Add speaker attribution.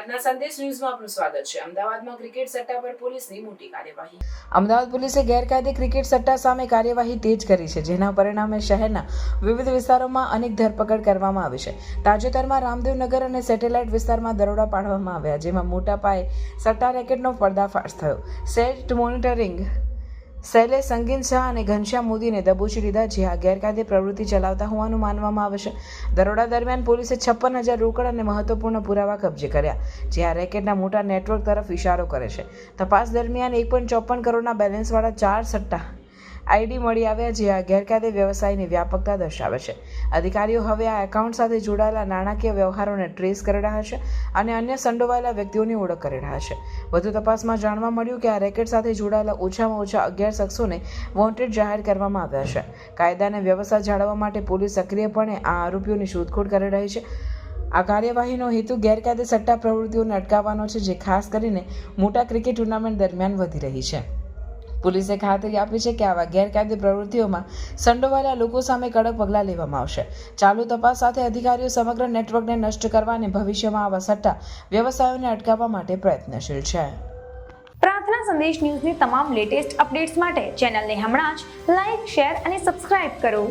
Speaker 1: પ્રાર્થના સંદેશ ન્યૂઝમાં આપનું સ્વાગત છે। અમદાવાદમાં ક્રિકેટ સટ્ટા પર પોલીસની મોટી કાર્યવાહી।
Speaker 2: અમદાવાદ પોલીસે ગેરકાયદે ક્રિકેટ સટ્ટા સામે કાર્યવાહી તેજ કરી છે, જેના પરિણામે શહેરના વિવિધ વિસ્તારોમાં અનેક ધરપકડ કરવામાં આવી છે। તાજેતરમાં રામદેવનગર અને સેટેલાઇટ વિસ્તારમાં દરોડા પાડવામાં આવ્યા, જેમાં મોટા પાયે સટ્ટા રેકેટનો પર્દાફાશ થયો। સેટ મોનિટરિંગ સેલે સંગીન શાહ અને ઘનશ્યામ મોદીને દબોચી લીધા, જે આ ગેરકાયદે પ્રવૃત્તિ ચલાવતા હોવાનું માનવામાં આવે છે। દરોડા દરમિયાન પોલીસે 56,000 રોકડ અને મહત્વપૂર્ણ પુરાવા કબજે કર્યા, જે આ રેકેટના મોટા નેટવર્ક તરફ ઇશારો કરે છે। તપાસ દરમિયાન 1.54 કરોડના બેલેન્સવાળા 4 સટ્ટા આઈડી મળી આવ્યા, જે આ ગેરકાયદે વ્યવસાયની વ્યાપકતા દર્શાવે છે। અધિકારીઓ હવે આ એકાઉન્ટ સાથે જોડાયેલા નાણાકીય વ્યવહારોને ટ્રેસ કરી રહ્યા છે અને અન્ય સંડોવાયેલા વ્યક્તિઓની ઓળખ કરી રહ્યા છે। વધુ તપાસમાં જાણવા મળ્યું કે આ રેકેટ સાથે જોડાયેલા ઓછામાં ઓછા 11 શખ્સોને વોન્ટેડ જાહેર કરવામાં આવ્યા છે। કાયદા અને વ્યવસ્થા જાળવવા માટે પોલીસ સક્રિયપણે આ આરોપીઓની શોધખોળ કરી રહી છે। આ કાર્યવાહીનો હેતુ ગેરકાયદે સટ્ટા પ્રવૃત્તિઓને અટકાવવાનો છે, જે ખાસ કરીને મોટા ક્રિકેટ ટુર્નામેન્ટ દરમિયાન વધી રહી છે। પોલીસે ખાતરી આપી છે કે આવા ગેરકાયદે પ્રવૃત્તિઓમાં સંડોવાયેલા લોકો સામે કડક પગલાં લેવામાં આવશે। ચાલુ તપાસ સાથે અધિકારીઓ સમગ્ર નેટવર્કને નષ્ટ કરવા અને ભવિષ્યમાં આવા સટ્ટા વ્યવસાયોને અટકાવવા માટે પ્રયત્નશીલ છે।
Speaker 3: પ્રાર્થના સંદેશ ન્યૂઝની તમામ લેટેસ્ટ અપડેટ્સ માટે ચેનલને હમણાં જ લાઇક, શેર અને સબસ્ક્રાઇબ કરો।